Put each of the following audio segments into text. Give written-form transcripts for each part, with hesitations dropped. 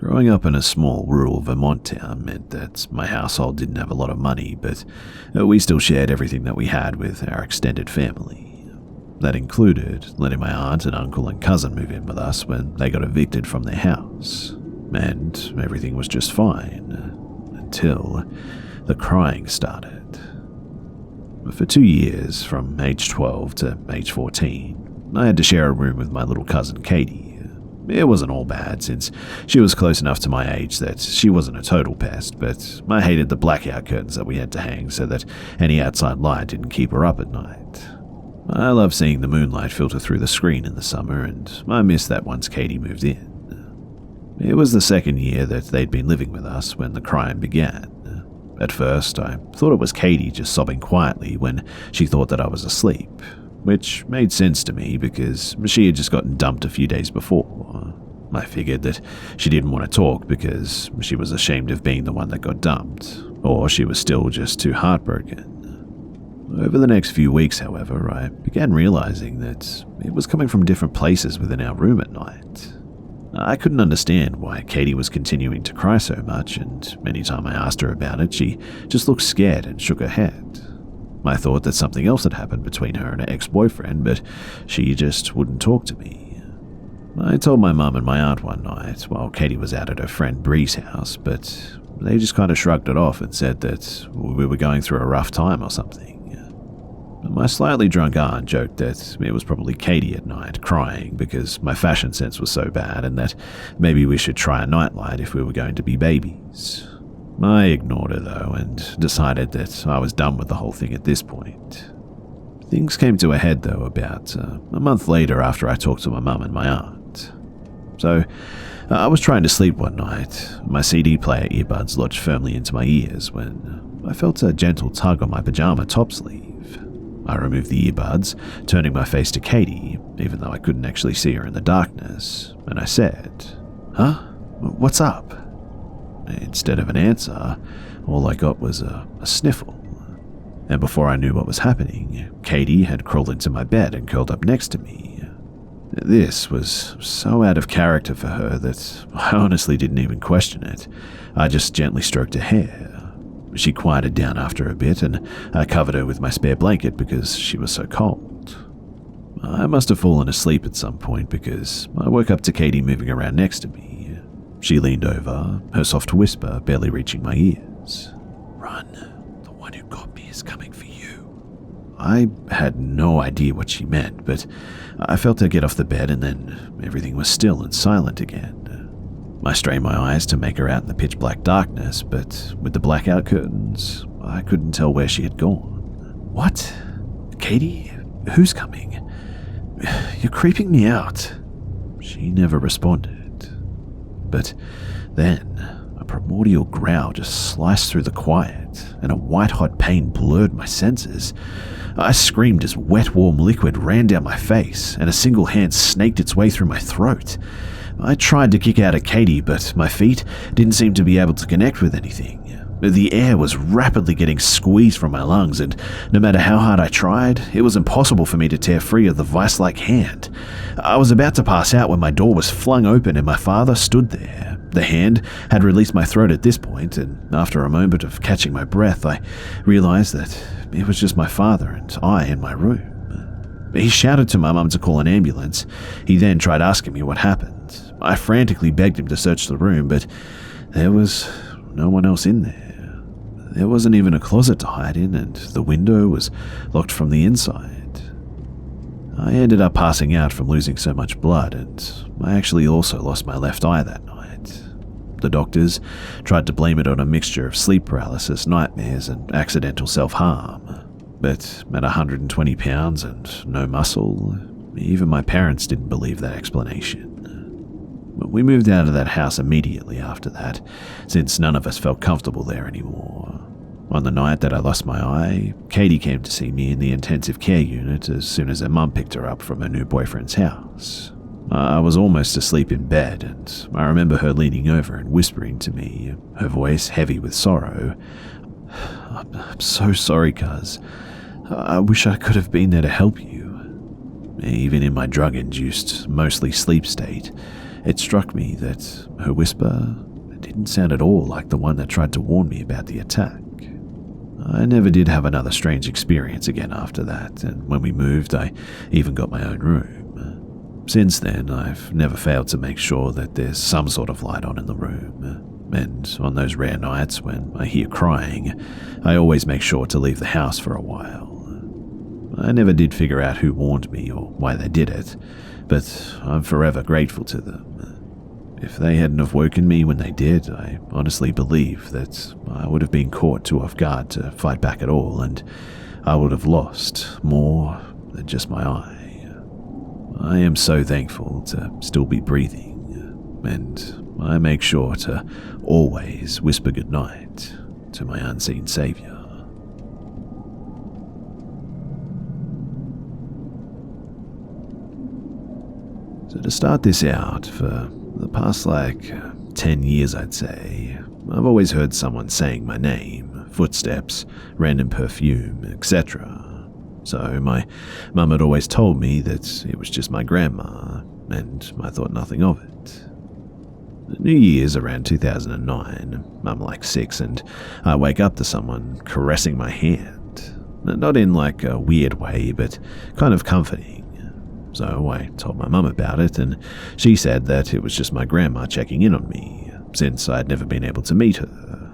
Growing up in a small rural Vermont town meant that my household didn't have a lot of money, but we still shared everything that we had with our extended family. That included letting my aunt and uncle and cousin move in with us when they got evicted from their house. And everything was just fine, until the crying started. For 2 years, from age 12 to age 14, I had to share a room with my little cousin Katie. It wasn't all bad, since she was close enough to my age that she wasn't a total pest, but I hated the blackout curtains that we had to hang so that any outside light didn't keep her up at night. I love seeing the moonlight filter through the screen in the summer, and I missed that once Katie moved in. It was the second year that they'd been living with us when the crying began. At first, I thought it was Katie just sobbing quietly when she thought that I was asleep, which made sense to me because she had just gotten dumped a few days before. I figured that she didn't want to talk because she was ashamed of being the one that got dumped, or she was still just too heartbroken. Over the next few weeks, however, I began realizing that it was coming from different places within our room at night. I couldn't understand why Katie was continuing to cry so much, and anytime I asked her about it, she just looked scared and shook her head. I thought that something else had happened between her and her ex-boyfriend, but she just wouldn't talk to me. I told my mum and my aunt one night while Katie was out at her friend Bree's house, but they just kind of shrugged it off and said that we were going through a rough time or something. My slightly drunk aunt joked that it was probably Katie at night crying because my fashion sense was so bad and that maybe we should try a nightlight if we were going to be babies. I ignored her though and decided that I was done with the whole thing at this point. Things came to a head though about a month later after I talked to my mum and my aunt. So I was trying to sleep one night, my CD player earbuds lodged firmly into my ears when I felt a gentle tug on my pajama top sleeve. I removed the earbuds, turning my face to Katie, even though I couldn't actually see her in the darkness, and I said, "Huh? What's up?" Instead of an answer, all I got was a sniffle. And before I knew what was happening, Katie had crawled into my bed and curled up next to me. This was so out of character for her that I honestly didn't even question it. I just gently stroked her hair. She quieted down after a bit, and I covered her with my spare blanket because she was so cold. I must have fallen asleep at some point because I woke up to Katie moving around next to me. She leaned over, her soft whisper barely reaching my ears. "Run, the one who got me is coming for you." I had no idea what she meant, but I felt her get off the bed and then everything was still and silent again. I strained my eyes to make her out in the pitch-black darkness, but with the blackout curtains, I couldn't tell where she had gone. "What? Katie? Who's coming? You're creeping me out." She never responded. But then, a primordial growl just sliced through the quiet, and a white-hot pain blurred my senses. I screamed as wet, warm liquid ran down my face, and a single hand snaked its way through my throat. I tried to kick out at Katie, but my feet didn't seem to be able to connect with anything. The air was rapidly getting squeezed from my lungs, and no matter how hard I tried, it was impossible for me to tear free of the vice-like hand. I was about to pass out when my door was flung open and my father stood there. The hand had released my throat at this point, and after a moment of catching my breath, I realized that it was just my father and I in my room. He shouted to my mum to call an ambulance. He then tried asking me what happened. I frantically begged him to search the room, but there was no one else in there. There wasn't even a closet to hide in, and the window was locked from the inside. I ended up passing out from losing so much blood, and I actually also lost my left eye that night. The doctors tried to blame it on a mixture of sleep paralysis, nightmares, and accidental self-harm. But at 120 pounds and no muscle, even my parents didn't believe that explanation. We moved out of that house immediately after that, since none of us felt comfortable there anymore. On the night that I lost my eye, Katie came to see me in the intensive care unit as soon as her mum picked her up from her new boyfriend's house. I was almost asleep in bed, and I remember her leaning over and whispering to me, her voice heavy with sorrow, "I'm so sorry, cuz. I wish I could have been there to help you." Even in my drug-induced, mostly sleep state, It struck me that her whisper didn't sound at all like the one that tried to warn me about the attack. I never did have another strange experience again after that, and when we moved, I even got my own room. Since then, I've never failed to make sure that there's some sort of light on in the room, and on those rare nights when I hear crying, I always make sure to leave the house for a while. I never did figure out who warned me or why they did it, but I'm forever grateful to them. If they hadn't have woken me when they did, I honestly believe that I would have been caught too off guard to fight back at all, and I would have lost more than just my eye. I am so thankful to still be breathing, and I make sure to always whisper goodnight to my unseen savior. So to start this out, for the past 10 years I'd say, I've always heard someone saying my name, footsteps, random perfume, etc. So my mum had always told me that it was just my grandma, and I thought nothing of it. New Year's around 2009, I'm 6 and I wake up to someone caressing my hand. Not in a weird way, but kind of comforting. So I told my mum about it, and she said that it was just my grandma checking in on me, since I'd never been able to meet her.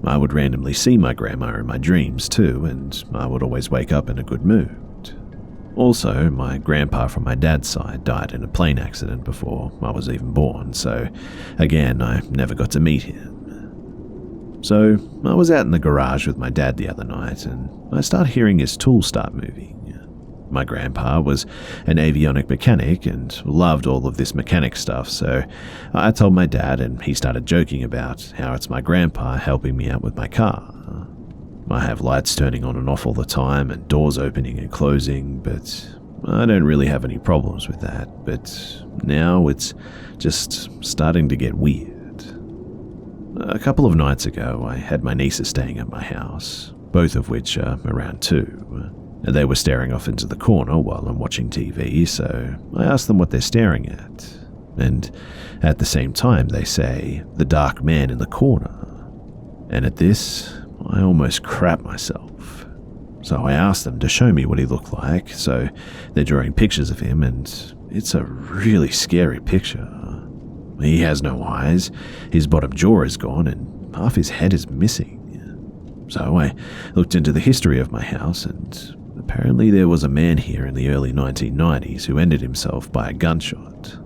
I would randomly see my grandma in my dreams too, and I would always wake up in a good mood. Also, my grandpa from my dad's side died in a plane accident before I was even born, so again, I never got to meet him. So I was out in the garage with my dad the other night, and I start hearing his tools start moving. My grandpa was an avionic mechanic and loved all of this mechanic stuff, so I told my dad, and he started joking about how it's my grandpa helping me out with my car. I have lights turning on and off all the time and doors opening and closing, but I don't really have any problems with that. But now it's just starting to get weird. A couple of nights ago, I had my nieces staying at my house, both of which are around 2. They were staring off into the corner while I'm watching TV, so I asked them what they're staring at. And at the same time, they say, "The dark man in the corner." And at this, I almost crap myself. So I asked them to show me what he looked like, so they're drawing pictures of him, and it's a really scary picture. He has no eyes, his bottom jaw is gone, and half his head is missing. So I looked into the history of my house, and apparently there was a man here in the early 1990s who ended himself by a gunshot.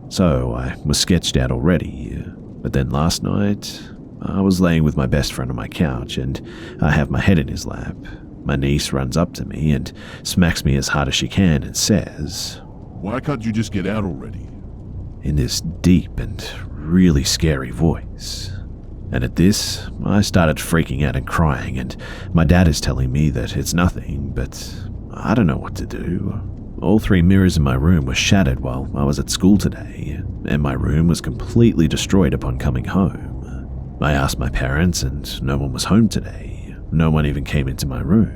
So I was sketched out already, but then last night, I was laying with my best friend on my couch, and I have my head in his lap. My niece runs up to me and smacks me as hard as she can and says, "Why can't you just get out already?" in this deep and really scary voice. And at this, I started freaking out and crying, and my dad is telling me that it's nothing, but I don't know what to do. All 3 mirrors in my room were shattered while I was at school today, and my room was completely destroyed upon coming home. I asked my parents, and no one was home today. No one even came into my room.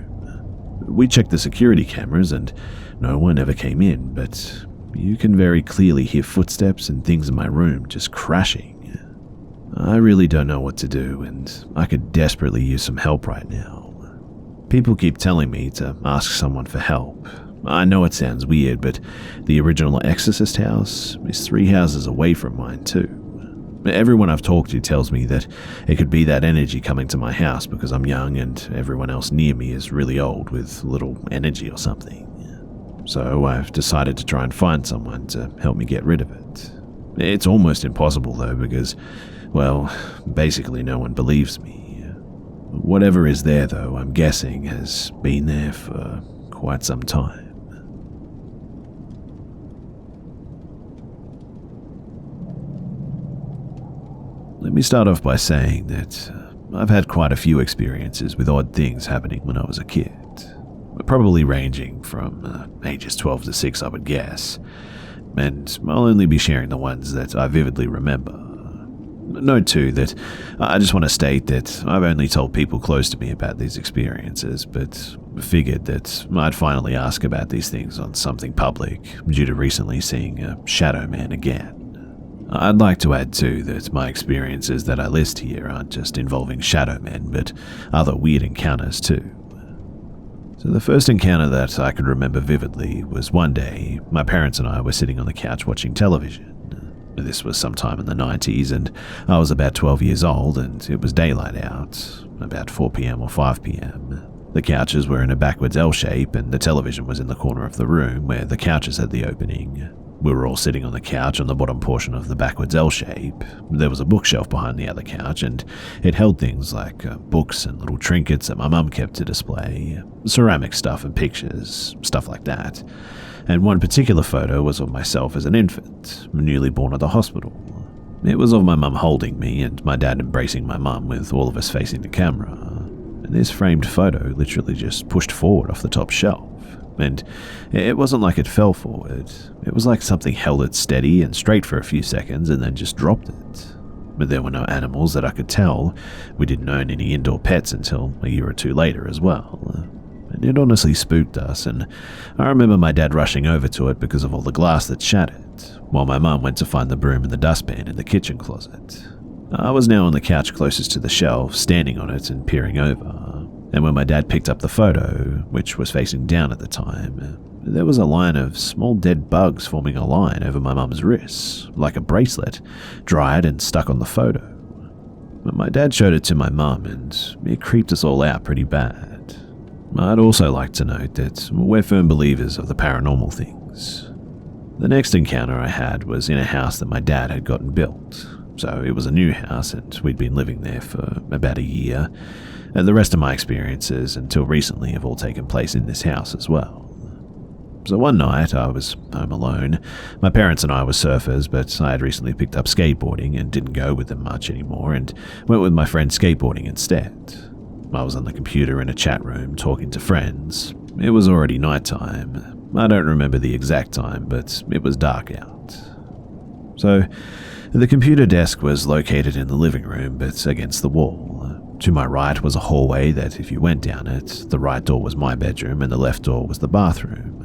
We checked the security cameras, and no one ever came in, but you can very clearly hear footsteps and things in my room just crashing. I really don't know what to do, and I could desperately use some help right now. People keep telling me to ask someone for help. I know it sounds weird, but the original Exorcist house is 3 houses away from mine too. Everyone I've talked to tells me that it could be that energy coming to my house because I'm young and everyone else near me is really old with little energy or something. So I've decided to try and find someone to help me get rid of it. It's almost impossible though because, well, basically no one believes me. Whatever is there though, I'm guessing has been there for quite some time. Let me start off by saying that I've had quite a few experiences with odd things happening when I was a kid, probably ranging from ages 12 to 6, I would guess, and I'll only be sharing the ones that I vividly remember. Note too that I just want to state that I've only told people close to me about these experiences, but figured that I'd finally ask about these things on something public due to recently seeing a shadow man again. I'd like to add too that my experiences that I list here aren't just involving shadow men, but other weird encounters too. So the first encounter that I could remember vividly was one day my parents and I were sitting on the couch watching television. This was sometime in the 90s and I was about 12 years old and it was daylight out, about 4 p.m. or 5 p.m. The couches were in a backwards L shape and the television was in the corner of the room where the couches had the opening. We were all sitting on the couch on the bottom portion of the backwards L shape. There was a bookshelf behind the other couch and it held things like books and little trinkets that my mum kept to display, ceramic stuff and pictures, stuff like that. And one particular photo was of myself as an infant, newly born at the hospital. It was of my mum holding me and my dad embracing my mum with all of us facing the camera. And this framed photo literally just pushed forward off the top shelf. And it wasn't like it fell forward. It was like something held it steady and straight for a few seconds and then just dropped it. But there were no animals that I could tell. We didn't own any indoor pets until a year or two later as well. And it honestly spooked us, and I remember my dad rushing over to it because of all the glass that shattered, while my mum went to find the broom and the dustpan in the kitchen closet. I was now on the couch closest to the shelf, standing on it and peering over. And when my dad picked up the photo, which was facing down at the time, there was a line of small dead bugs forming a line over my mum's wrists, like a bracelet, dried and stuck on the photo. But my dad showed it to my mum and it creeped us all out pretty bad. I'd also like to note that we're firm believers of the paranormal things. The next encounter I had was in a house that my dad had gotten built. So it was a new house and we'd been living there for about a year. And the rest of my experiences until recently have all taken place in this house as well. So one night I was home alone. My parents and I were surfers, but I had recently picked up skateboarding and didn't go with them much anymore and went with my friend skateboarding instead. I was on the computer in a chat room talking to friends. It was already nighttime. I don't remember the exact time, but it was dark out. So the computer desk was located in the living room, but against the wall. To my right was a hallway that if you went down it, the right door was my bedroom and the left door was the bathroom.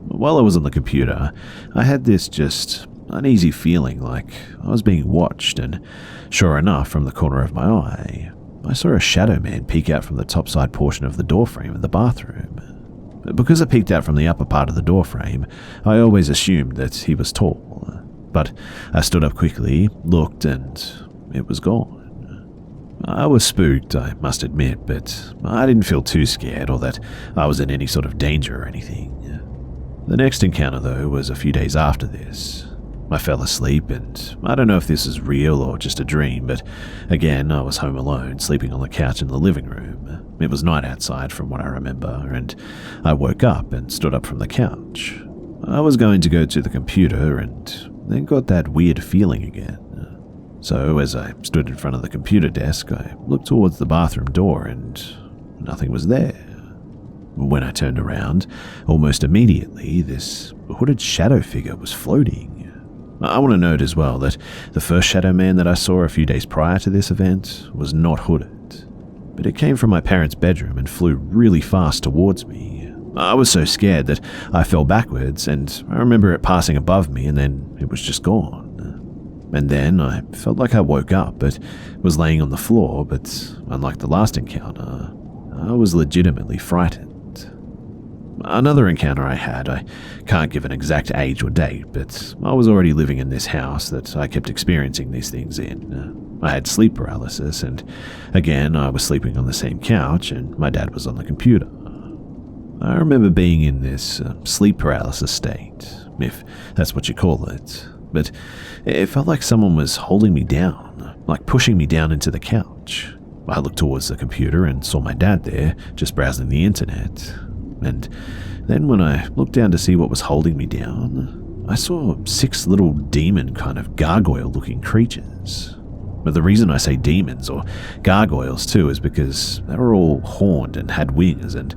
While I was on the computer, I had this just uneasy feeling like I was being watched, and sure enough, from the corner of my eye, I saw a shadow man peek out from the topside portion of the doorframe in the bathroom. Because it peeked out from the upper part of the doorframe, I always assumed that he was tall. But I stood up quickly, looked, and it was gone. I was spooked, I must admit, but I didn't feel too scared or that I was in any sort of danger or anything. The next encounter, though, was a few days after this. I fell asleep, and I don't know if this is real or just a dream, but again, I was home alone, sleeping on the couch in the living room. It was night outside from what I remember, and I woke up and stood up from the couch. I was going to go to the computer and then got that weird feeling again. So as I stood in front of the computer desk, I looked towards the bathroom door and nothing was there. When I turned around, almost immediately, this hooded shadow figure was floating. I want to note as well that the first shadow man that I saw a few days prior to this event was not hooded, but it came from my parents' bedroom and flew really fast towards me. I was so scared that I fell backwards, and I remember it passing above me and then it was just gone. And then I felt like I woke up but was laying on the floor, but unlike the last encounter, I was legitimately frightened. Another encounter I had, I can't give an exact age or date, but I was already living in this house that I kept experiencing these things in. I had sleep paralysis, and again, I was sleeping on the same couch, and my dad was on the computer. I remember being in this sleep paralysis state, if that's what you call it, but it felt like someone was holding me down, like pushing me down into the couch. I looked towards the computer and saw my dad there, just browsing the internet. And then when I looked down to see what was holding me down, I saw 6 little demon kind of gargoyle-looking creatures. But the reason I say demons or gargoyles too is because they were all horned and had wings and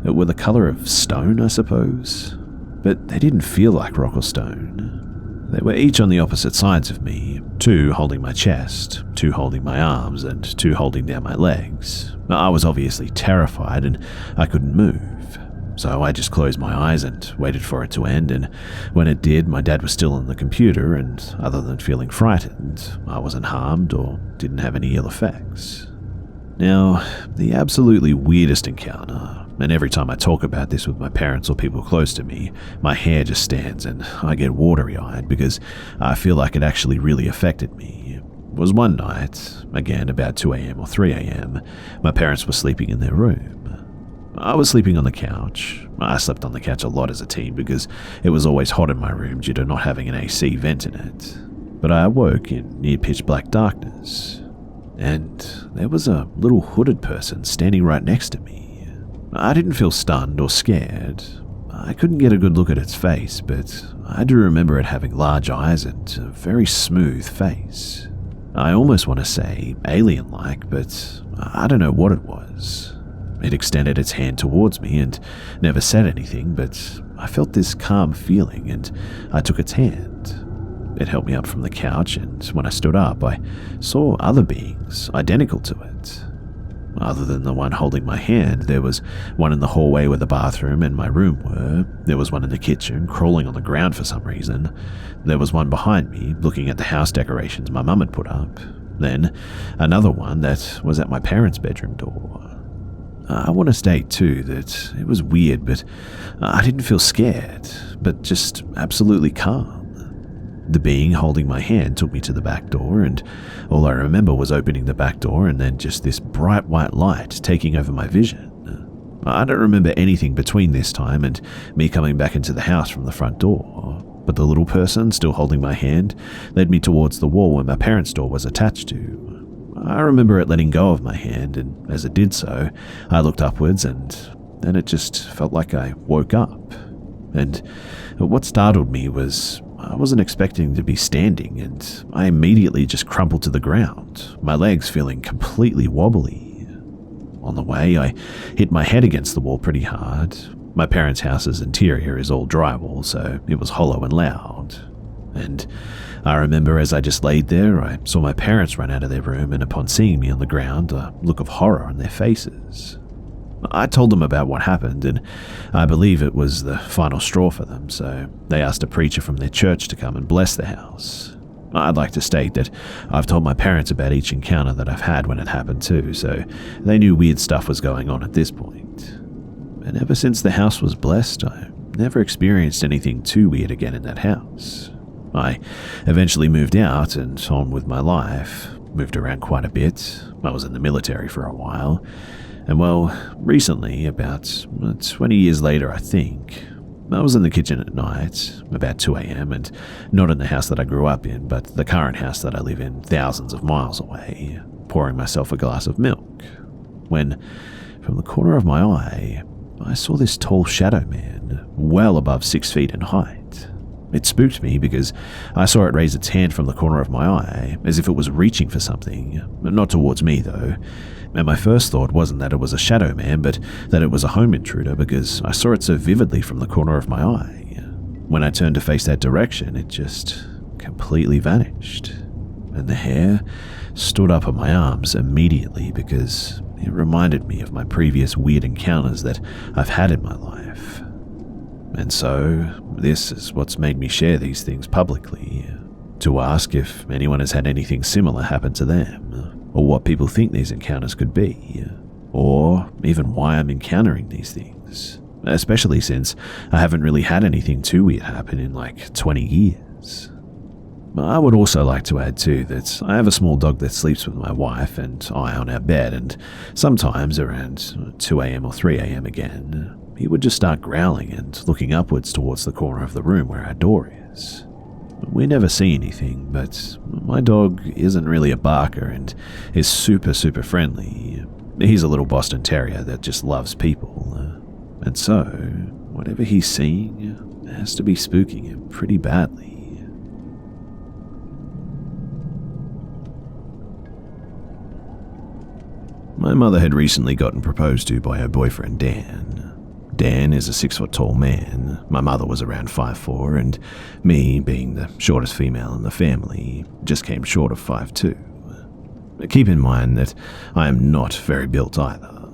were the color of stone, I suppose. But they didn't feel like rock or stone. They were each on the opposite sides of me, 2 holding my chest, 2 holding my arms, and 2 holding down my legs. I was obviously terrified and I couldn't move. So I just closed my eyes and waited for it to end, and when it did, my dad was still on the computer, and other than feeling frightened, I wasn't harmed or didn't have any ill effects. Now, the absolutely weirdest encounter, and every time I talk about this with my parents or people close to me, my hair just stands and I get watery-eyed because I feel like it actually really affected me, was one night, again about 2 a.m. or 3 a.m., my parents were sleeping in their room. I was sleeping on the couch. I slept on the couch a lot as a teen because it was always hot in my room due to not having an AC vent in it. But I awoke in near pitch black darkness, and there was a little hooded person standing right next to me. I didn't feel stunned or scared. I couldn't get a good look at its face, but I do remember it having large eyes and a very smooth face. I almost want to say alien-like, but I don't know what it was. It extended its hand towards me and never said anything, but I felt this calm feeling and I took its hand. It helped me up from the couch, and when I stood up, I saw other beings identical to it. Other than the one holding my hand, there was one in the hallway where the bathroom and my room were. There was one in the kitchen, crawling on the ground for some reason. There was one behind me, looking at the house decorations my mum had put up. Then another one that was at my parents' bedroom door. I want to state too that it was weird, but I didn't feel scared, but just absolutely calm. The being holding my hand took me to the back door, and all I remember was opening the back door and then just this bright white light taking over my vision. I don't remember anything between this time and me coming back into the house from the front door, but the little person still holding my hand led me towards the wall where my parents' door was attached to. I remember it letting go of my hand, and as it did so, I looked upwards, and then it just felt like I woke up. And what startled me was I wasn't expecting to be standing, and I immediately just crumpled to the ground, my legs feeling completely wobbly. On the way, I hit my head against the wall pretty hard. My parents' house's interior is all drywall, so it was hollow and loud. And I remember as I just laid there, I saw my parents run out of their room, and upon seeing me on the ground, a look of horror on their faces. I told them about what happened, and I believe it was the final straw for them, so they asked a preacher from their church to come and bless the house. I'd like to state that I've told my parents about each encounter that I've had when it happened too, so they knew weird stuff was going on at this point. And ever since the house was blessed, I never experienced anything too weird again in that house. I eventually moved out and on with my life, moved around quite a bit. I was in the military for a while. And well, recently, about 20 years later, I think, I was in the kitchen at night, about 2 a.m., and not in the house that I grew up in, but the current house that I live in thousands of miles away, pouring myself a glass of milk, when, from the corner of my eye, I saw this tall shadow man, well above 6 feet in height. It spooked me because I saw it raise its hand from the corner of my eye, as if it was reaching for something, not towards me though. And my first thought wasn't that it was a shadow man, but that it was a home intruder because I saw it so vividly from the corner of my eye. When I turned to face that direction, it just completely vanished. And the hair stood up on my arms immediately because it reminded me of my previous weird encounters that I've had in my life. And so, this is what's made me share these things publicly, to ask if anyone has had anything similar happen to them, or what people think these encounters could be, or even why I'm encountering these things, especially since I haven't really had anything too weird happen in like 20 years. I would also like to add too that I have a small dog that sleeps with my wife and I on our bed, and sometimes around 2 a.m. or 3 a.m. again, he would just start growling and looking upwards towards the corner of the room where our door is. We never see anything, but my dog isn't really a barker and is super friendly. He's a little Boston Terrier that just loves people. And so, whatever he's seeing has to be spooking him pretty badly. My mother had recently gotten proposed to by her boyfriend Dan. Dan is a 6-foot-tall man, my mother was around 5'4", and me, being the shortest female in the family, just came short of 5'2". Keep in mind that I am not very built either.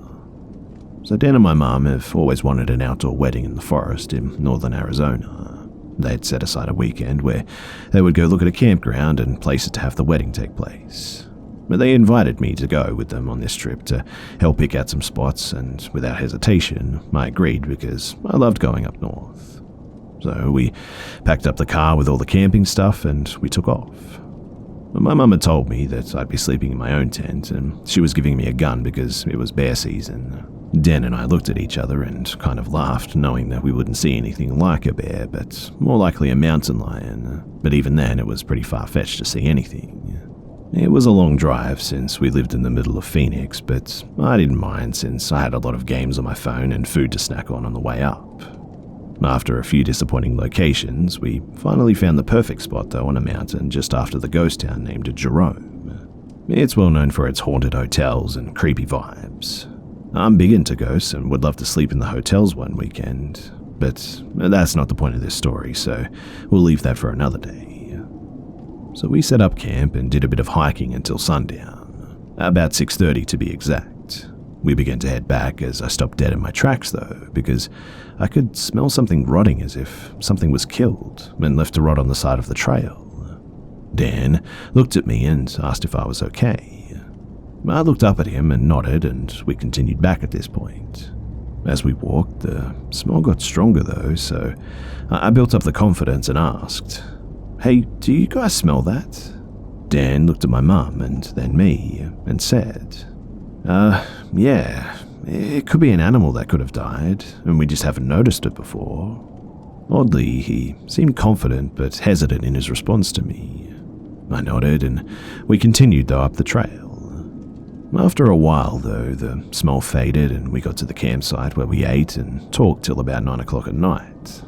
So Dan and my mum have always wanted an outdoor wedding in the forest in northern Arizona. They'd set aside a weekend where they would go look at a campground and places to have the wedding take place. But they invited me to go with them on this trip to help pick out some spots, and without hesitation, I agreed because I loved going up north. So we packed up the car with all the camping stuff and we took off. My mum had told me that I'd be sleeping in my own tent, and she was giving me a gun because it was bear season. Dan and I looked at each other and kind of laughed, knowing that we wouldn't see anything like a bear, but more likely a mountain lion. But even then, it was pretty far-fetched to see anything. It was a long drive since we lived in the middle of Phoenix, but I didn't mind since I had a lot of games on my phone and food to snack on the way up. After a few disappointing locations, we finally found the perfect spot though on a mountain just after the ghost town named Jerome. It's well known for its haunted hotels and creepy vibes. I'm big into ghosts and would love to sleep in the hotels one weekend, but that's not the point of this story, so we'll leave that for another day. So we set up camp and did a bit of hiking until sundown, about 6:30 to be exact. We began to head back as I stopped dead in my tracks though, because I could smell something rotting as if something was killed and left to rot on the side of the trail. Dan looked at me and asked if I was okay. I looked up at him and nodded, and we continued back at this point. As we walked, the smell got stronger though, so I built up the confidence and asked, "Hey, do you guys smell that?" Dan looked at my mum and then me and said, yeah, it could be an animal that could have died, and we just haven't noticed it before." Oddly, he seemed confident but hesitant in his response to me. I nodded and we continued though up the trail. After a while though, the smell faded and we got to the campsite where we ate and talked till about 9 o'clock at night.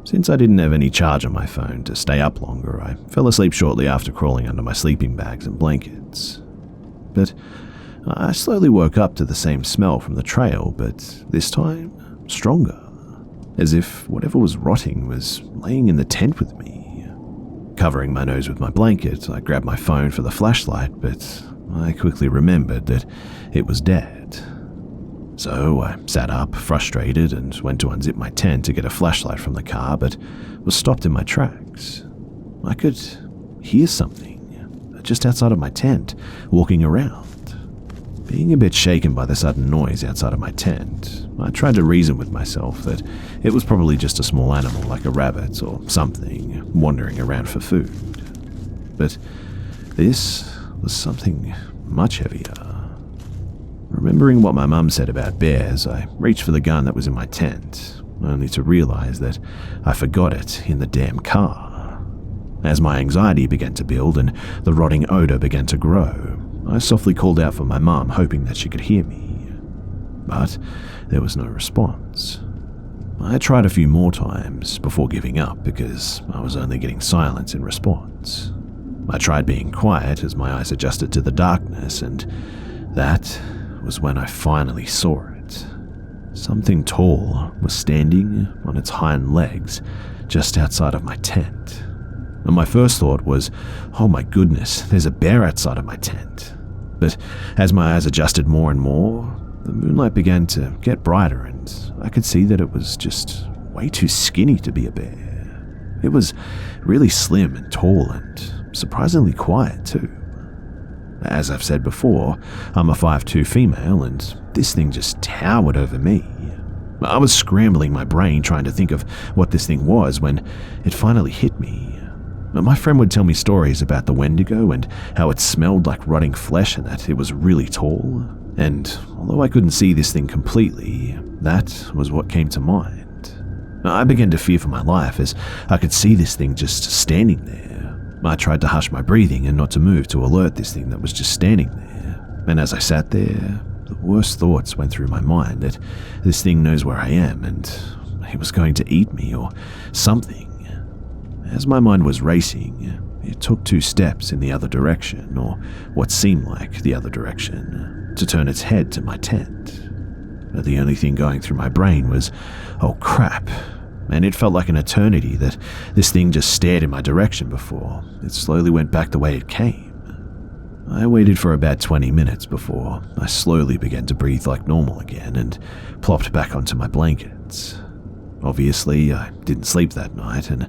Since I didn't have any charge on my phone to stay up longer, I fell asleep shortly after crawling under my sleeping bags and blankets. But I slowly woke up to the same smell from the trail, but this time stronger, as if whatever was rotting was laying in the tent with me. Covering my nose with my blanket, I grabbed my phone for the flashlight, but I quickly remembered that it was dead. So I sat up, frustrated, and went to unzip my tent to get a flashlight from the car, but was stopped in my tracks. I could hear something just outside of my tent, walking around. Being a bit shaken by the sudden noise outside of my tent, I tried to reason with myself that it was probably just a small animal like a rabbit or something wandering around for food. But this was something much heavier. Remembering what my mum said about bears, I reached for the gun that was in my tent, only to realize that I forgot it in the damn car. As my anxiety began to build and the rotting odor began to grow, I softly called out for my mum, hoping that she could hear me. But there was no response. I tried a few more times before giving up because I was only getting silence in response. I tried being quiet as my eyes adjusted to the darkness, and that was when I finally saw it. Something tall was standing on its hind legs just outside of my tent. And my first thought was, oh my goodness, there's a bear outside of my tent. But as my eyes adjusted more and more, the moonlight began to get brighter and I could see that it was just way too skinny to be a bear. It was really slim and tall and surprisingly quiet too. As I've said before, I'm a 5'2" female and this thing just towered over me. I was scrambling my brain trying to think of what this thing was when it finally hit me. My friend would tell me stories about the Wendigo and how it smelled like rotting flesh and that it was really tall. And although I couldn't see this thing completely, that was what came to mind. I began to fear for my life as I could see this thing just standing there. I tried to hush my breathing and not to move to alert this thing that was just standing there. And as I sat there, the worst thoughts went through my mind that this thing knows where I am and it was going to eat me or something. As my mind was racing, it took 2 steps in the other direction, or what seemed like the other direction, to turn its head to my tent. But the only thing going through my brain was, oh crap, and it felt like an eternity that this thing just stared in my direction before it slowly went back the way it came. I waited for about 20 minutes before I slowly began to breathe like normal again and plopped back onto my blankets. Obviously, I didn't sleep that night, and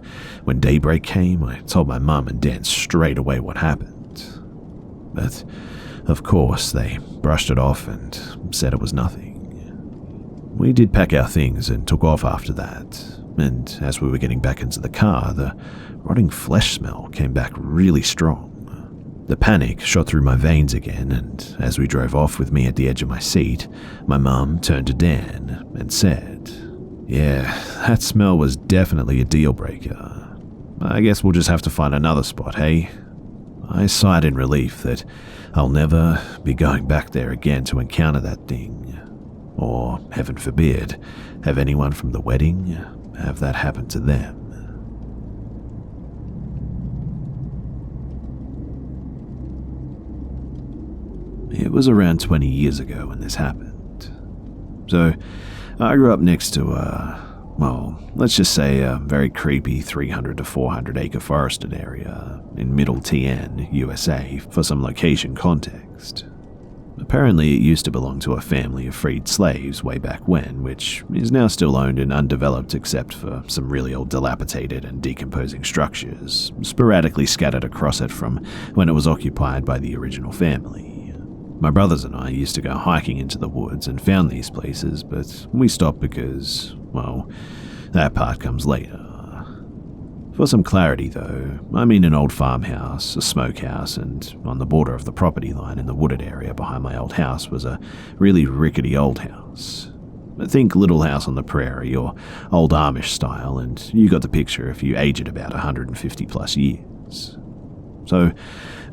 when daybreak came, I told my mum and dad straight away what happened. But, of course, they brushed it off and said it was nothing. We did pack our things and took off after that, and as we were getting back into the car, the rotting flesh smell came back really strong. The panic shot through my veins again, and as we drove off with me at the edge of my seat, my mum turned to Dan and said, "Yeah, that smell was definitely a deal breaker. I guess we'll just have to find another spot, hey?" I sighed in relief that I'll never be going back there again to encounter that thing. Or, heaven forbid, have anyone from the wedding have that happen to them. It was around 20 years ago when this happened. So, I grew up next to let's just say a very creepy 300 to 400 acre forested area in Middle TN, USA, for some location context. Apparently, it used to belong to a family of freed slaves way back when, which is now still owned and undeveloped except for some really old dilapidated and decomposing structures, sporadically scattered across it from when it was occupied by the original family. My brothers and I used to go hiking into the woods and found these places, but we stopped because, well, that part comes later. For some clarity though, I mean an old farmhouse, a smokehouse, and on the border of the property line in the wooded area behind my old house was a really rickety old house. Think Little House on the Prairie or old Amish style, and you got the picture if you age it about 150 plus years. So,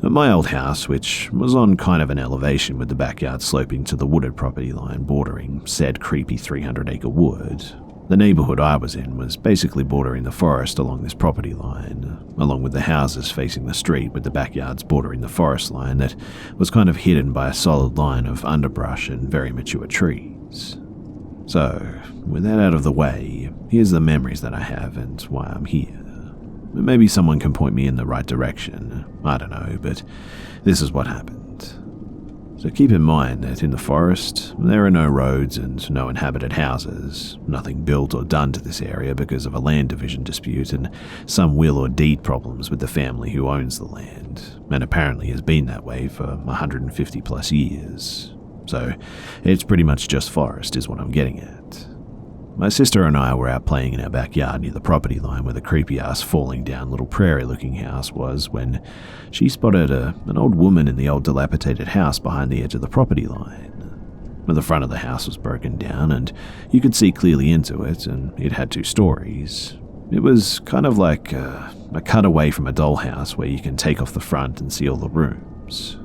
my old house, which was on kind of an elevation with the backyard sloping to the wooded property line bordering said creepy 300-acre wood, the neighborhood I was in was basically bordering the forest along this property line, along with the houses facing the street with the backyards bordering the forest line that was kind of hidden by a solid line of underbrush and very mature trees. So, with that out of the way, here's the memories that I have and why I'm here. Maybe someone can point me in the right direction, I don't know, but this is what happened. So keep in mind that in the forest, there are no roads and no inhabited houses, nothing built or done to this area because of a land division dispute and some will or deed problems with the family who owns the land, and apparently has been that way for 150 plus years. So it's pretty much just forest is what I'm getting at. My sister and I were out playing in our backyard near the property line where the creepy-ass falling down little prairie-looking house was when she spotted an old woman in the old dilapidated house behind the edge of the property line. The front of the house was broken down and you could see clearly into it, and it had 2 stories. It was kind of like a cutaway from a dollhouse where you can take off the front and see all the rooms.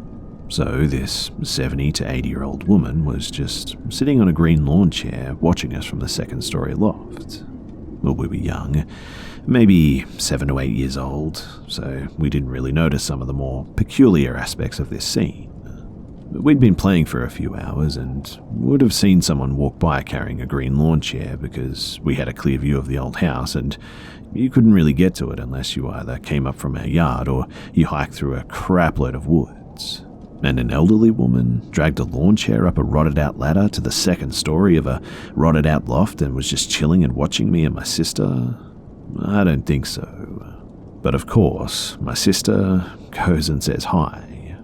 So this 70 to 80-year-old woman was just sitting on a green lawn chair watching us from the 2nd-story loft. Well, we were young, maybe 7 to 8 years old, so we didn't really notice some of the more peculiar aspects of this scene. We'd been playing for a few hours and would have seen someone walk by carrying a green lawn chair because we had a clear view of the old house and you couldn't really get to it unless you either came up from our yard or you hiked through a crapload of woods. And an elderly woman dragged a lawn chair up a rotted-out ladder to the 2nd story of a rotted-out loft and was just chilling and watching me and my sister? I don't think so. But of course, my sister goes and says hi.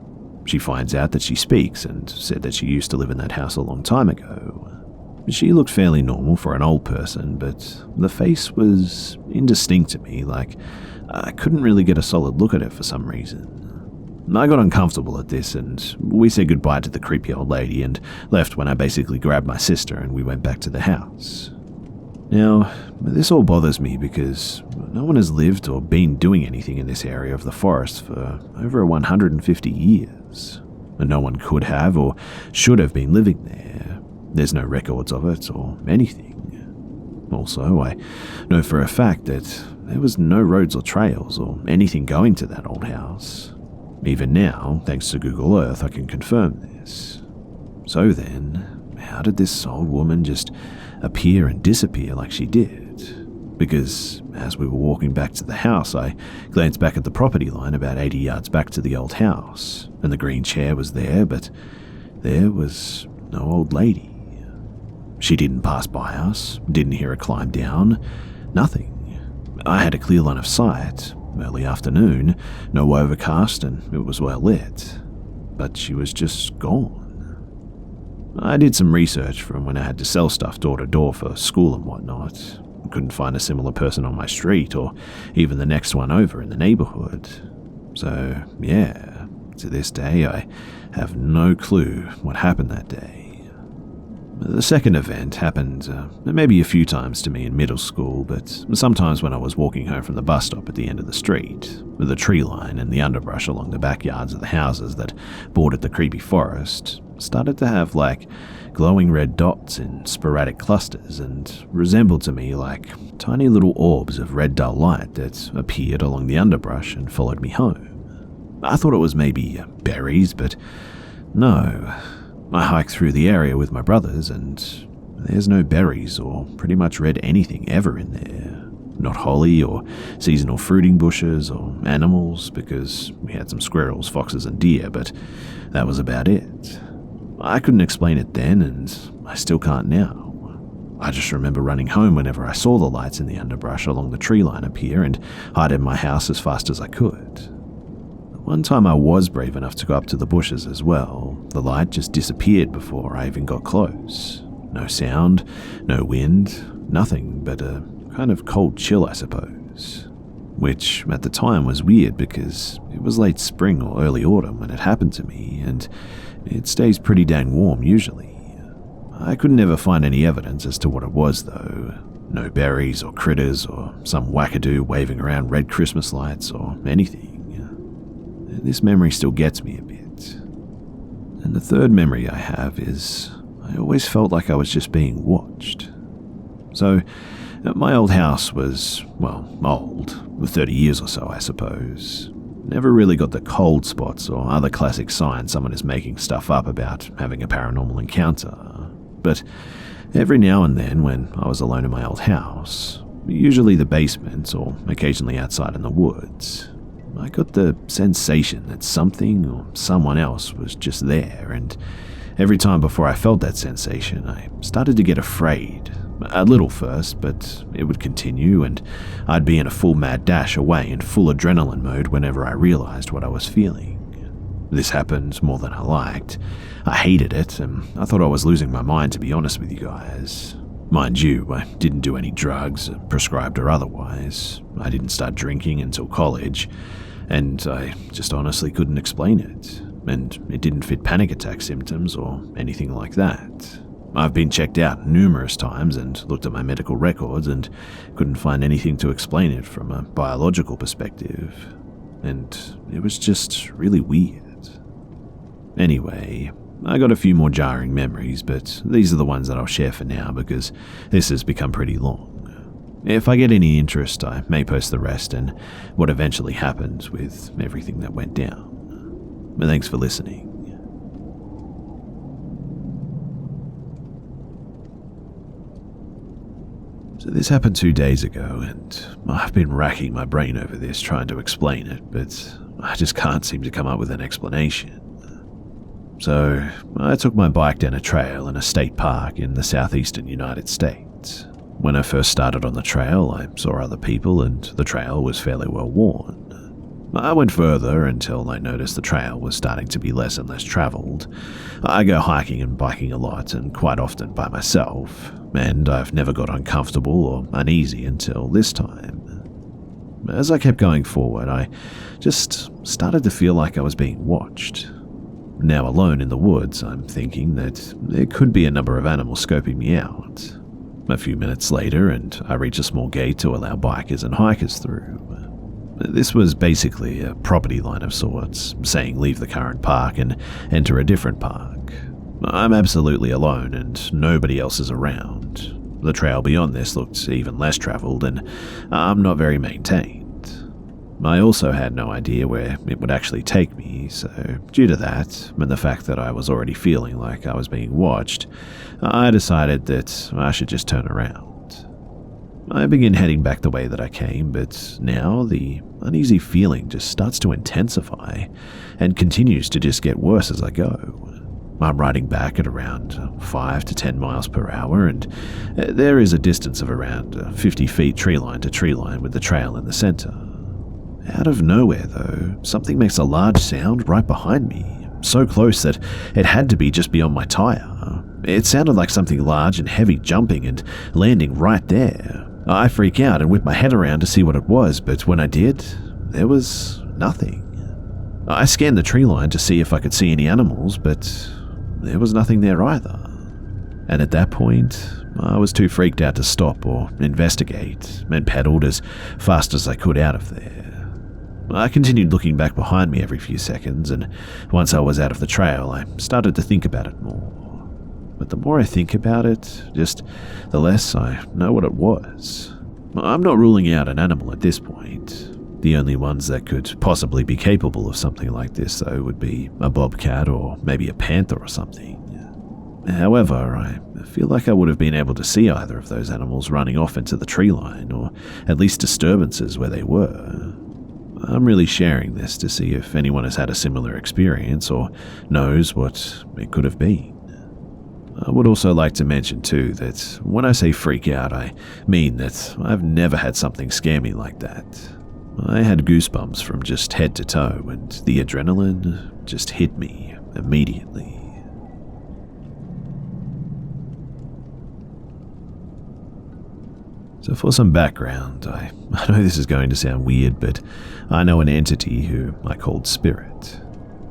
She finds out that she speaks and said that she used to live in that house a long time ago. She looked fairly normal for an old person, but the face was indistinct to me, like I couldn't really get a solid look at it for some reason. I got uncomfortable at this and we said goodbye to the creepy old lady and left when I basically grabbed my sister and we went back to the house. Now, this all bothers me because no one has lived or been doing anything in this area of the forest for over 150 years. And no one could have or should have been living there. There's no records of it or anything. Also, I know for a fact that there was no roads or trails or anything going to that old house. Even now, thanks to Google Earth, I can confirm this. So then, how did this old woman just appear and disappear like she did? because as we were walking back to the house, I glanced back at the property line about 80 yards back to the old house, and the green chair was there, but there was no old lady. She didn't pass by us, didn't hear her climb down, nothing. I had a clear line of sight, early afternoon, no overcast, and it was well lit, but she was just gone. I did some research from when I had to sell stuff door to door for school and whatnot. Couldn't find a similar person on my street or even the next one over in the neighborhood. So, yeah, to this day I have no clue what happened that day. The second event happened maybe a few times to me in middle school, but sometimes when I was walking home from the bus stop at the end of the street. The tree line and the underbrush along the backyards of the houses that bordered the creepy forest started to have glowing red dots in sporadic clusters and resembled to me like tiny little orbs of red dull light that appeared along the underbrush and followed me home. I thought it was maybe berries, but no. I hiked through the area with my brothers and there's no berries or pretty much red anything ever in there. Not holly or seasonal fruiting bushes or animals, because we had some squirrels, foxes and deer, but that was about it. I couldn't explain it then, and I still can't now. I just remember running home whenever I saw the lights in the underbrush along the tree line appear and hide in my house as fast as I could. One time I was brave enough to go up to the bushes as well. The light just disappeared before I even got close. No sound, no wind, nothing but a kind of cold chill, I suppose. Which at the time was weird because it was late spring or early autumn when it happened to me, and it stays pretty dang warm usually. I could never find any evidence as to what it was though. No berries or critters or some wackadoo waving around red Christmas lights or anything. This memory still gets me a bit. And the third memory I have is I always felt like I was just being watched. So, my old house was, old, 30 years or so I suppose. Never really got the cold spots or other classic signs someone is making stuff up about having a paranormal encounter. But every now and then when I was alone in my old house, usually the basement or occasionally outside in the woods, I got the sensation that something or someone else was just there, and every time before I felt that sensation, I started to get afraid. A little first, but it would continue, and I'd be in a full mad dash away in full adrenaline mode whenever I realized what I was feeling. This happened more than I liked. I hated it, and I thought I was losing my mind, to be honest with you guys. Mind you, I didn't do any drugs, prescribed or otherwise. I didn't start drinking until college, and I just honestly couldn't explain it, and it didn't fit panic attack symptoms or anything like that. I've been checked out numerous times and looked at my medical records and couldn't find anything to explain it from a biological perspective, and it was just really weird. Anyway, I got a few more jarring memories, but these are the ones that I'll share for now because this has become pretty long. If I get any interest, I may post the rest and what eventually happened with everything that went down. But thanks for listening. So this happened 2 days ago, and I've been racking my brain over this trying to explain it, but I just can't seem to come up with an explanation. So I took my bike down a trail in a state park in the southeastern United States. When I first started on the trail, I saw other people and the trail was fairly well worn. I went further until I noticed the trail was starting to be less and less traveled. I go hiking and biking a lot and quite often by myself, and I've never got uncomfortable or uneasy until this time. As I kept going forward, I just started to feel like I was being watched. Now alone in the woods, I'm thinking that there could be a number of animals scoping me out. A few minutes later, and I reach a small gate to allow bikers and hikers through. This was basically a property line of sorts, saying leave the current park and enter a different park. I'm absolutely alone and nobody else is around. The trail beyond this looked even less traveled and I'm not very maintained. I also had no idea where it would actually take me, so due to that, and the fact that I was already feeling like I was being watched, I decided that I should just turn around. I begin heading back the way that I came, but now the uneasy feeling just starts to intensify and continues to just get worse as I go. I'm riding back at around 5 to 10 miles per hour, and there is a distance of around 50 feet tree line to tree line with the trail in the center. Out of nowhere, though, something makes a large sound right behind me, so close that it had to be just beyond my tire. It sounded like something large and heavy jumping and landing right there. I freak out and whip my head around to see what it was, but when I did, there was nothing. I scanned the tree line to see if I could see any animals, but there was nothing there either. And at that point, I was too freaked out to stop or investigate and pedaled as fast as I could out of there. I continued looking back behind me every few seconds, and once I was out of the trail, I started to think about it more. But the more I think about it, just the less I know what it was. I'm not ruling out an animal at this point. The only ones that could possibly be capable of something like this, though, would be a bobcat or maybe a panther or something. However, I feel like I would have been able to see either of those animals running off into the tree line, or at least disturbances where they were. I'm really sharing this to see if anyone has had a similar experience or knows what it could have been. I would also like to mention too that when I say freak out, I mean that I've never had something scare me like that. I had goosebumps from just head to toe, and the adrenaline just hit me immediately. So for some background, I know this is going to sound weird, but I know an entity who I called Spirit.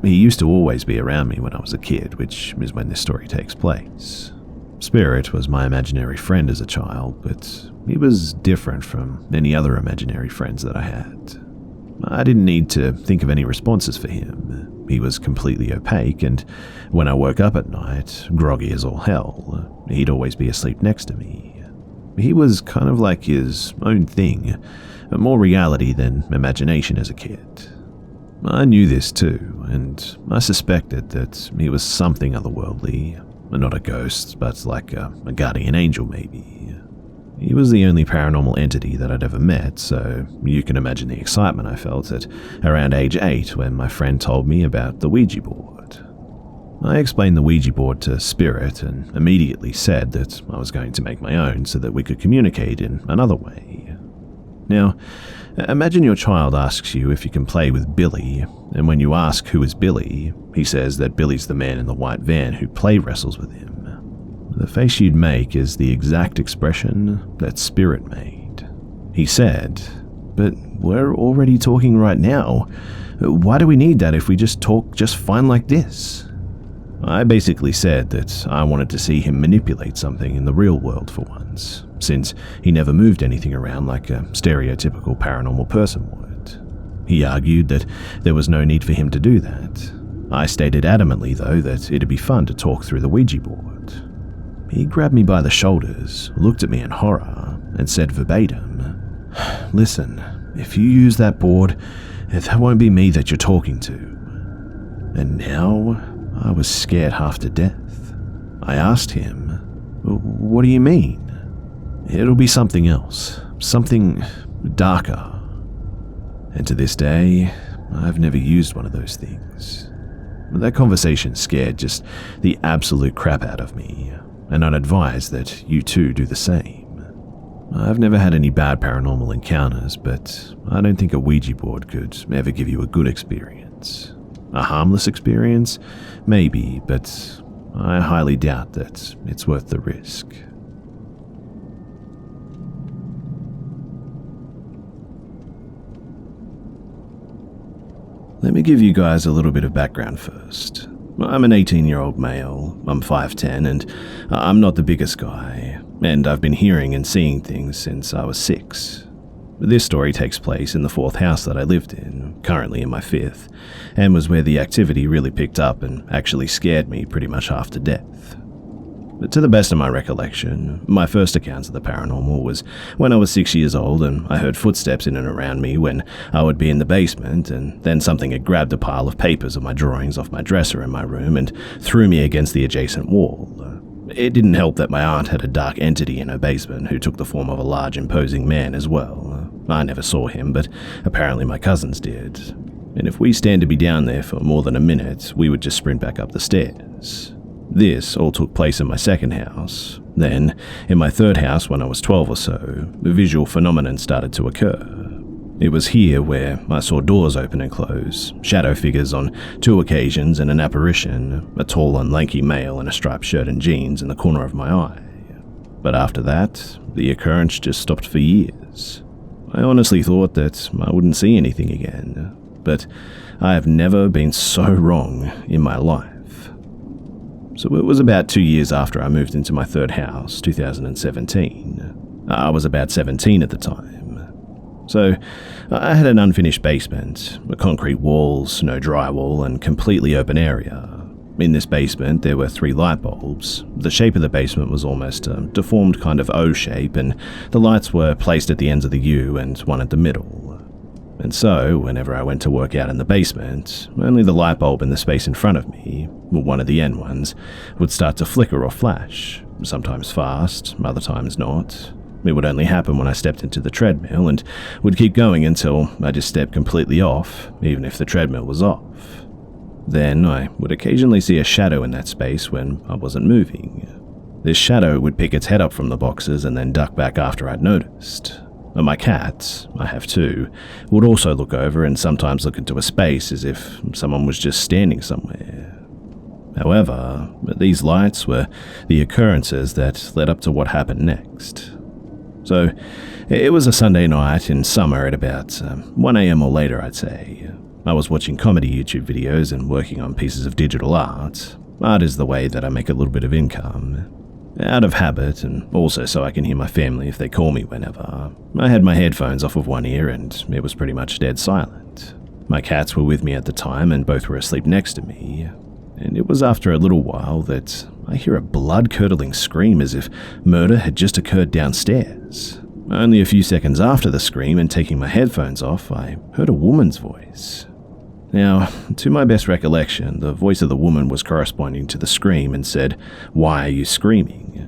He used to always be around me when I was a kid, which is when this story takes place. Spirit was my imaginary friend as a child, but he was different from any other imaginary friends that I had. I didn't need to think of any responses for him. He was completely opaque, and when I woke up at night, groggy as all hell, he'd always be asleep next to me. He was kind of like his own thing, more reality than imagination as a kid. I knew this too, and I suspected that he was something otherworldly, not a ghost, but like a guardian angel maybe. He was the only paranormal entity that I'd ever met, so you can imagine the excitement I felt at around age 8 when my friend told me about the Ouija board. I explained the Ouija board to Spirit and immediately said that I was going to make my own so that we could communicate in another way. Now, imagine your child asks you if you can play with Billy, and when you ask who is Billy, he says that Billy's the man in the white van who play wrestles with him. The face you'd make is the exact expression that Spirit made. He said, "But we're already talking right now. Why do we need that if we just talk just fine like this?" I basically said that I wanted to see him manipulate something in the real world for once, since he never moved anything around like a stereotypical paranormal person would. He argued that there was no need for him to do that. I stated adamantly, though, that it'd be fun to talk through the Ouija board. He grabbed me by the shoulders, looked at me in horror, and said verbatim, "Listen, if you use that board, that won't be me that you're talking to." And now I was scared half to death. I asked him, "What do you mean?" "It'll be something else, something darker." And to this day, I've never used one of those things. That conversation scared just the absolute crap out of me, and I'd advise that you too do the same. I've never had any bad paranormal encounters, but I don't think a Ouija board could ever give you a good experience. A harmless experience? Maybe, but I highly doubt that it's worth the risk. Let me give you guys a little bit of background first. I'm an 18-year-old male, I'm 5'10", and I'm not the biggest guy, and I've been hearing and seeing things since I was 6. This story takes place in the 4th house that I lived in, currently in my 5th, and was where the activity really picked up and actually scared me pretty much half to death. But to the best of my recollection, my first accounts of the paranormal was when I was 6 years old and I heard footsteps in and around me when I would be in the basement, and then something had grabbed a pile of papers of my drawings off my dresser in my room and threw me against the adjacent wall. It didn't help that my aunt had a dark entity in her basement who took the form of a large imposing man as well. I never saw him, but apparently my cousins did. And if we stand to be down there for more than a minute, we would just sprint back up the stairs. This all took place in my second house. Then, in my third house when I was 12 or so, the visual phenomenon started to occur. It was here where I saw doors open and close, shadow figures on 2 occasions, and an apparition, a tall and lanky male in a striped shirt and jeans, in the corner of my eye. But after that, the occurrence just stopped for years. I honestly thought that I wouldn't see anything again, but I have never been so wrong in my life. So it was about 2 years after I moved into my third house, 2017. I was about 17 at the time. So, I had an unfinished basement, concrete walls, no drywall, and completely open area. In this basement, there were 3 light bulbs. The shape of the basement was almost a deformed kind of O shape, and the lights were placed at the ends of the U and one at the middle. And so, whenever I went to work out in the basement, only the light bulb in the space in front of me, one of the end ones, would start to flicker or flash, sometimes fast, other times not. It would only happen when I stepped into the treadmill and would keep going until I just stepped completely off, even if the treadmill was off. Then I would occasionally see a shadow in that space when I wasn't moving. This shadow would pick its head up from the boxes and then duck back after I'd noticed. And my cat, I have 2, would also look over and sometimes look into a space as if someone was just standing somewhere. However, these lights were the occurrences that led up to what happened next. So, it was a Sunday night in summer at about 1 a.m. or later, I'd say. I was watching comedy YouTube videos and working on pieces of digital art. Art is the way that I make a little bit of income. Out of habit, and also so I can hear my family if they call me whenever, I had my headphones off of one ear and it was pretty much dead silent. My cats were with me at the time and both were asleep next to me. And it was after a little while that I hear a blood-curdling scream as if murder had just occurred downstairs. Only a few seconds after the scream and taking my headphones off, I heard a woman's voice. Now, to my best recollection, the voice of the woman was corresponding to the scream and said, "Why are you screaming?"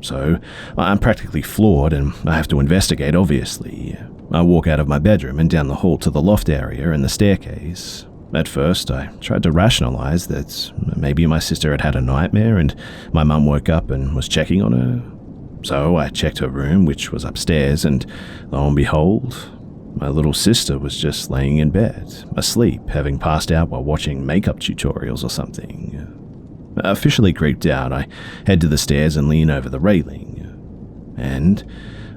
So, I'm practically floored and I have to investigate, obviously. I walk out of my bedroom and down the hall to the loft area and the staircase. At first, I tried to rationalize that maybe my sister had had a nightmare and my mum woke up and was checking on her. So I checked her room, which was upstairs, and lo and behold, my little sister was just laying in bed, asleep, having passed out while watching makeup tutorials or something. Officially creeped out, I head to the stairs and lean over the railing. And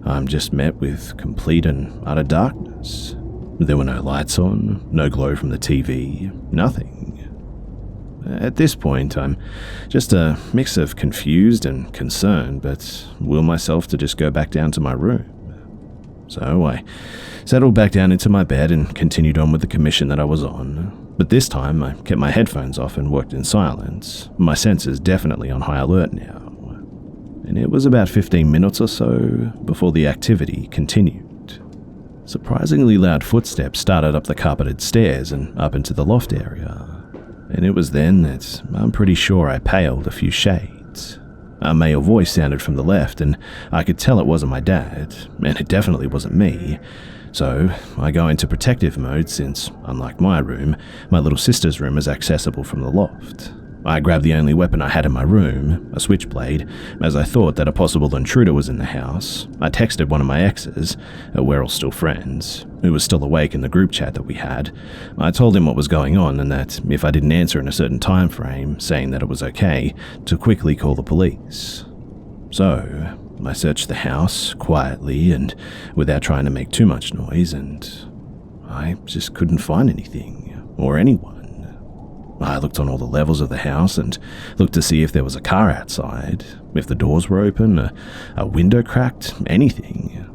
I'm just met with complete and utter darkness. There were no lights on, no glow from the TV, nothing. At this point, I'm just a mix of confused and concerned, but will myself to just go back down to my room. So I settled back down into my bed and continued on with the commission that I was on. But this time, I kept my headphones off and worked in silence, my senses definitely on high alert now. And it was about 15 minutes or so before the activity continued. Surprisingly loud footsteps started up the carpeted stairs and up into the loft area. And it was then that I'm pretty sure I paled a few shades. A male voice sounded from the left, and I could tell it wasn't my dad, and it definitely wasn't me. So I go into protective mode since, unlike my room, my little sister's room is accessible from the loft. I grabbed the only weapon I had in my room, a switchblade, as I thought that a possible intruder was in the house. I texted one of my exes, we're all still friends, who was still awake in the group chat that we had. I told him what was going on and that if I didn't answer in a certain time frame, saying that it was okay, to quickly call the police. So, I searched the house quietly and without trying to make too much noise, and I just couldn't find anything or anyone. I looked on all the levels of the house and looked to see if there was a car outside, if the doors were open, a window cracked, anything.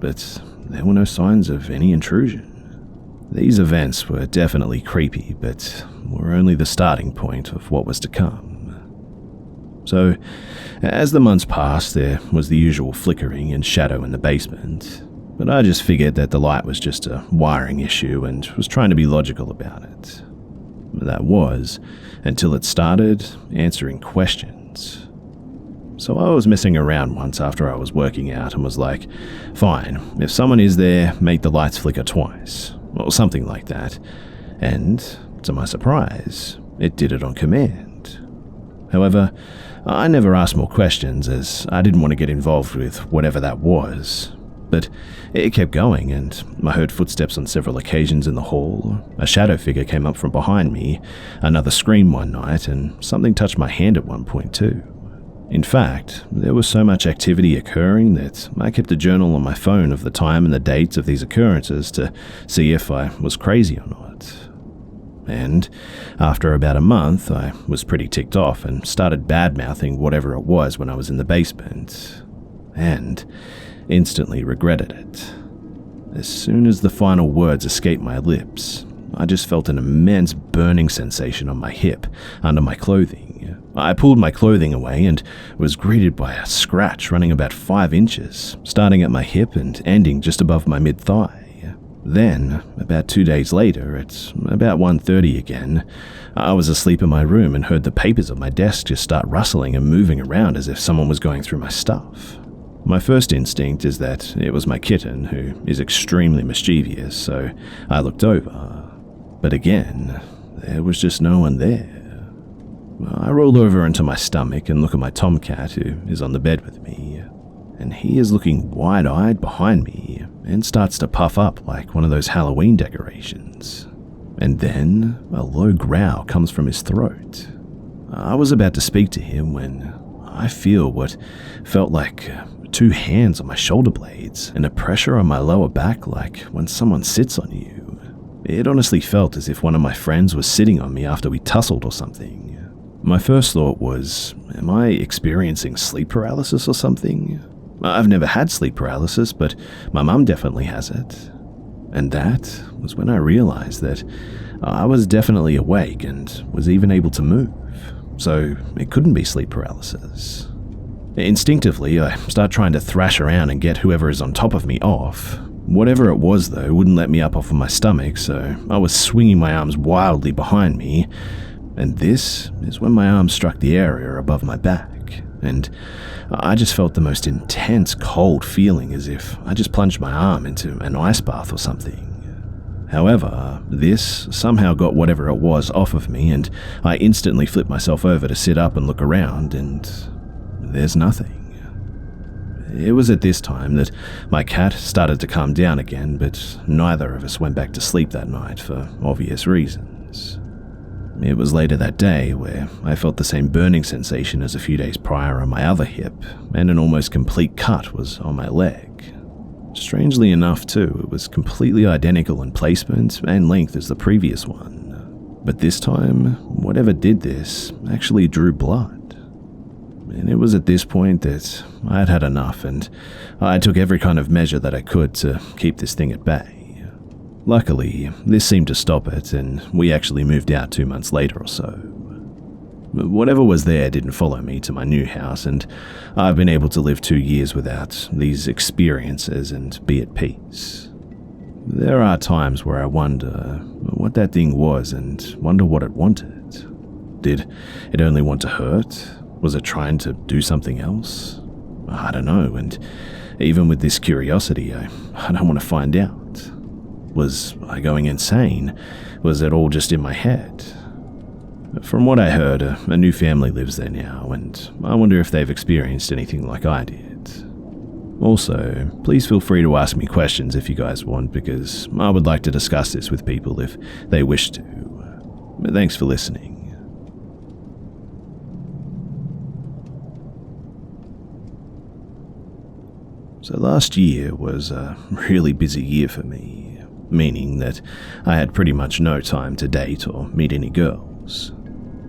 But there were no signs of any intrusion. These events were definitely creepy, but were only the starting point of what was to come. So, as the months passed, there was the usual flickering and shadow in the basement, but I just figured that the light was just a wiring issue and was trying to be logical about it. That was, until it started answering questions. So I was messing around once after I was working out and was like, fine, if someone is there, make the lights flicker twice, or something like that. And, to my surprise, it did it on command. However, I never asked more questions as I didn't want to get involved with whatever that was. But it kept going, and I heard footsteps on several occasions in the hall. A shadow figure came up from behind me, another scream one night, and something touched my hand at one point too. In fact, there was so much activity occurring that I kept a journal on my phone of the time and the dates of these occurrences to see if I was crazy or not. And after about a month, I was pretty ticked off and started bad-mouthing whatever it was when I was in the basement. And instantly regretted it. As soon as the final words escaped my lips, I just felt an immense burning sensation on my hip, under my clothing. I pulled my clothing away and was greeted by a scratch running about 5 inches, starting at my hip and ending just above my mid-thigh. Then, about 2 days later, at about 1:30 again, I was asleep in my room and heard the papers on my desk just start rustling and moving around as if someone was going through my stuff. My first instinct is that it was my kitten, who is extremely mischievous, so I looked over. But again, there was just no one there. I roll over into my stomach and look at my tomcat, who is on the bed with me, and he is looking wide-eyed behind me and starts to puff up like one of those Halloween decorations. And then a low growl comes from his throat. I was about to speak to him when I feel what felt like 2 hands on my shoulder blades and a pressure on my lower back like when someone sits on you. It honestly felt as if one of my friends was sitting on me after we tussled or something. My first thought was, am I experiencing sleep paralysis or something? I've never had sleep paralysis, but my mum definitely has it. And that was when I realized that I was definitely awake and was even able to move, so it couldn't be sleep paralysis. Instinctively, I start trying to thrash around and get whoever is on top of me off. Whatever it was, though, wouldn't let me up off of my stomach, so I was swinging my arms wildly behind me, and this is when my arm struck the area above my back, and I just felt the most intense cold feeling as if I just plunged my arm into an ice bath or something. However, this somehow got whatever it was off of me, and I instantly flipped myself over to sit up and look around, and there's nothing. It was at this time that my cat started to calm down again, but neither of us went back to sleep that night for obvious reasons. It was later that day where I felt the same burning sensation as a few days prior on my other hip, and an almost complete cut was on my leg. Strangely enough, too, it was completely identical in placement and length as the previous one. But this time, whatever did this actually drew blood. And it was at this point that I had had enough, and I took every kind of measure that I could to keep this thing at bay. Luckily, this seemed to stop it, and we actually moved out 2 months later or so. Whatever was there didn't follow me to my new house, and I've been able to live 2 years without these experiences and be at peace. There are times where I wonder what that thing was and wonder what it wanted. Did it only want to hurt? Was it trying to do something else? I don't know, and even with this curiosity, I don't want to find out. Was I going insane? Was it all just in my head? From what I heard, a new family lives there now, and I wonder if they've experienced anything like I did. Also, please feel free to ask me questions if you guys want, because I would like to discuss this with people if they wish to. But thanks for listening. So last year was a really busy year for me, meaning that I had pretty much no time to date or meet any girls.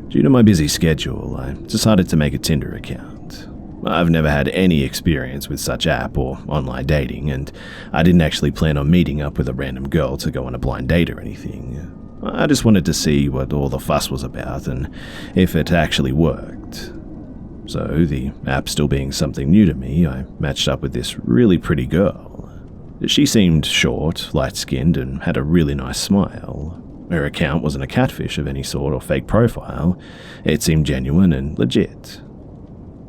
Due to my busy schedule, I decided to make a Tinder account. I've never had any experience with such app or online dating, and I didn't actually plan on meeting up with a random girl to go on a blind date or anything. I just wanted to see what all the fuss was about and if it actually worked. So, the app still being something new to me, I matched up with this really pretty girl. She seemed short, light-skinned, and had a really nice smile. Her account wasn't a catfish of any sort or fake profile. It seemed genuine and legit.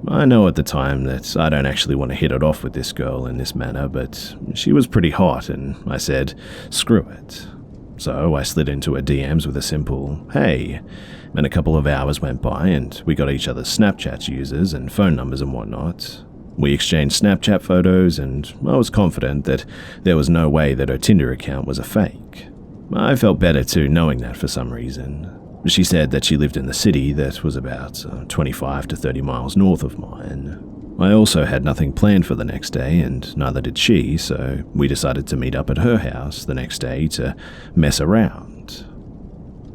I know at the time that I don't actually want to hit it off with this girl in this manner, but she was pretty hot and I said, screw it. So I slid into her DMs with a simple, hey, and a couple of hours went by and we got each other's Snapchat users and phone numbers and whatnot. We exchanged Snapchat photos and I was confident that there was no way that her Tinder account was a fake. I felt better too knowing that for some reason. She said that she lived in the city that was about 25 to 30 miles north of mine. I also had nothing planned for the next day and neither did she, so we decided to meet up at her house the next day to mess around.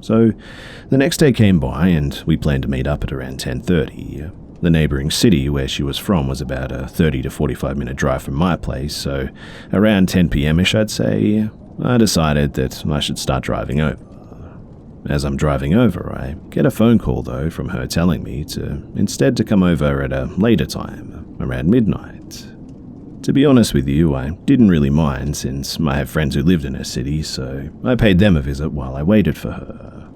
So the next day came by and we planned to meet up at around 10:30. The neighbouring city where she was from was about a 30 to 45 minute drive from my place, so around 10 p.m-ish I'd say, I decided that I should start driving over. As I'm driving over, I get a phone call though from her telling me to instead to come over at a later time, around midnight. To be honest with you, I didn't really mind since I have friends who lived in her city, so I paid them a visit while I waited for her.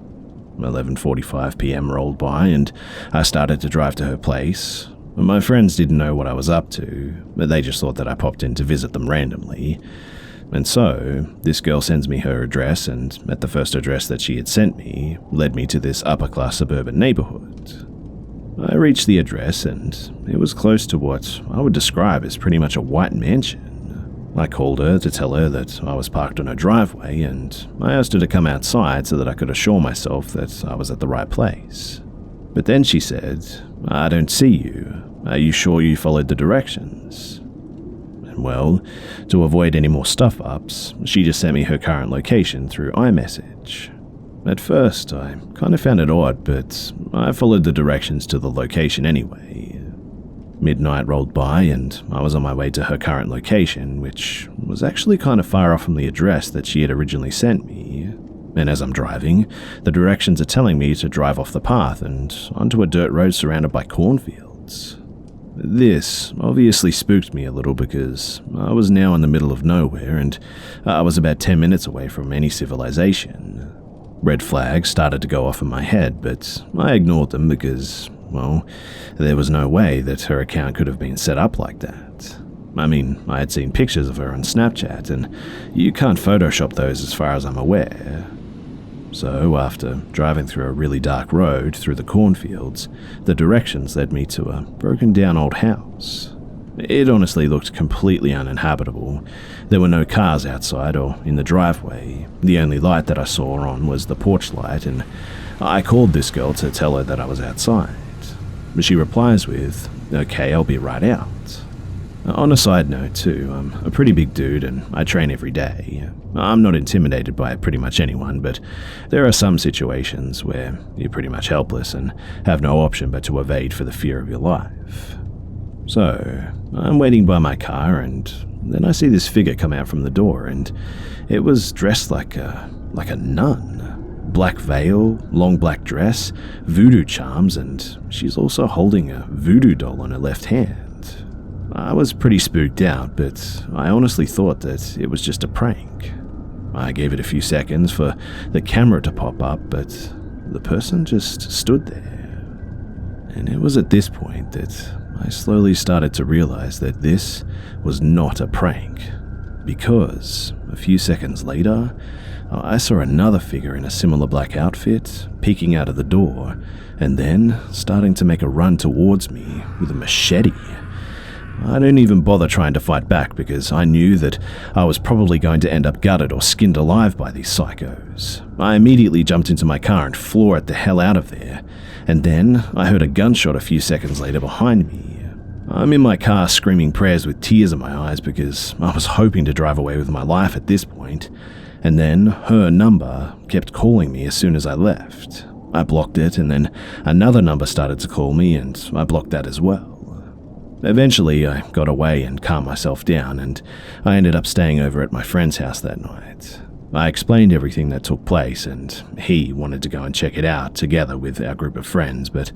11:45 p.m. rolled by and I started to drive to her place. My friends didn't know what I was up to, but they just thought that I popped in to visit them randomly. And so, this girl sends me her address, and at the first address that she had sent me, led me to this upper-class suburban neighborhood. I reached the address, and it was close to what I would describe as pretty much a white mansion. I called her to tell her that I was parked on her driveway, and I asked her to come outside so that I could assure myself that I was at the right place. But then she said, I don't see you. Are you sure you followed the directions? Well, to avoid any more stuff-ups, she just sent me her current location through iMessage. At first, I kind of found it odd, but I followed the directions to the location anyway. Midnight rolled by and I was on my way to her current location, which was actually kind of far off from the address that she had originally sent me. And as I'm driving, the directions are telling me to drive off the path and onto a dirt road surrounded by cornfields. This obviously spooked me a little because I was now in the middle of nowhere and I was about 10 minutes away from any civilization. Red flags started to go off in my head, but I ignored them because, well, there was no way that her account could have been set up like that. I mean, I had seen pictures of her on Snapchat and you can't Photoshop those as far as I'm aware. So, after driving through a really dark road through the cornfields, the directions led me to a broken down old house. It honestly looked completely uninhabitable. There were no cars outside or in the driveway. The only light that I saw on was the porch light, and I called this girl to tell her that I was outside. She replies with, okay, I'll be right out. On a side note too, I'm a pretty big dude and I train every day. I'm not intimidated by pretty much anyone, but there are some situations where you're pretty much helpless and have no option but to evade for the fear of your life. So, I'm waiting by my car and then I see this figure come out from the door and it was dressed like a nun. Black veil, long black dress, voodoo charms, and she's also holding a voodoo doll on her left hand. I was pretty spooked out, but I honestly thought that it was just a prank. I gave it a few seconds for the camera to pop up, but the person just stood there. And it was at this point that I slowly started to realize that this was not a prank, because a few seconds later, I saw another figure in a similar black outfit peeking out of the door, and then starting to make a run towards me with a machete. I didn't even bother trying to fight back because I knew that I was probably going to end up gutted or skinned alive by these psychos. I immediately jumped into my car and floored the hell out of there, and then I heard a gunshot a few seconds later behind me. I'm in my car screaming prayers with tears in my eyes because I was hoping to drive away with my life at this point, and then her number kept calling me as soon as I left. I blocked it, and then another number started to call me, and I blocked that as well. Eventually, I got away and calmed myself down, and I ended up staying over at my friend's house that night. I explained everything that took place, and he wanted to go and check it out together with our group of friends, but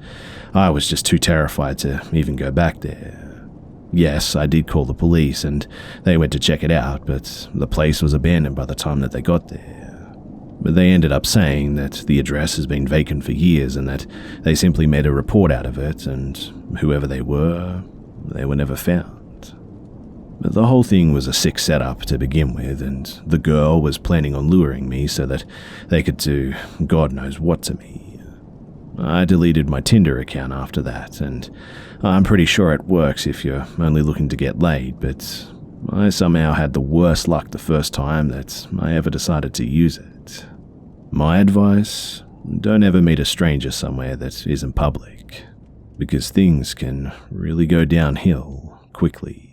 I was just too terrified to even go back there. Yes, I did call the police, and they went to check it out, but the place was abandoned by the time that they got there. But they ended up saying that the address has been vacant for years and that they simply made a report out of it, and whoever they were never found. But the whole thing was a sick setup to begin with, and the girl was planning on luring me so that they could do God knows what to me. I deleted my Tinder account after that, and I'm pretty sure it works if you're only looking to get laid, but I somehow had the worst luck the first time that I ever decided to use it. My advice: don't ever meet a stranger somewhere that isn't public, because things can really go downhill quickly.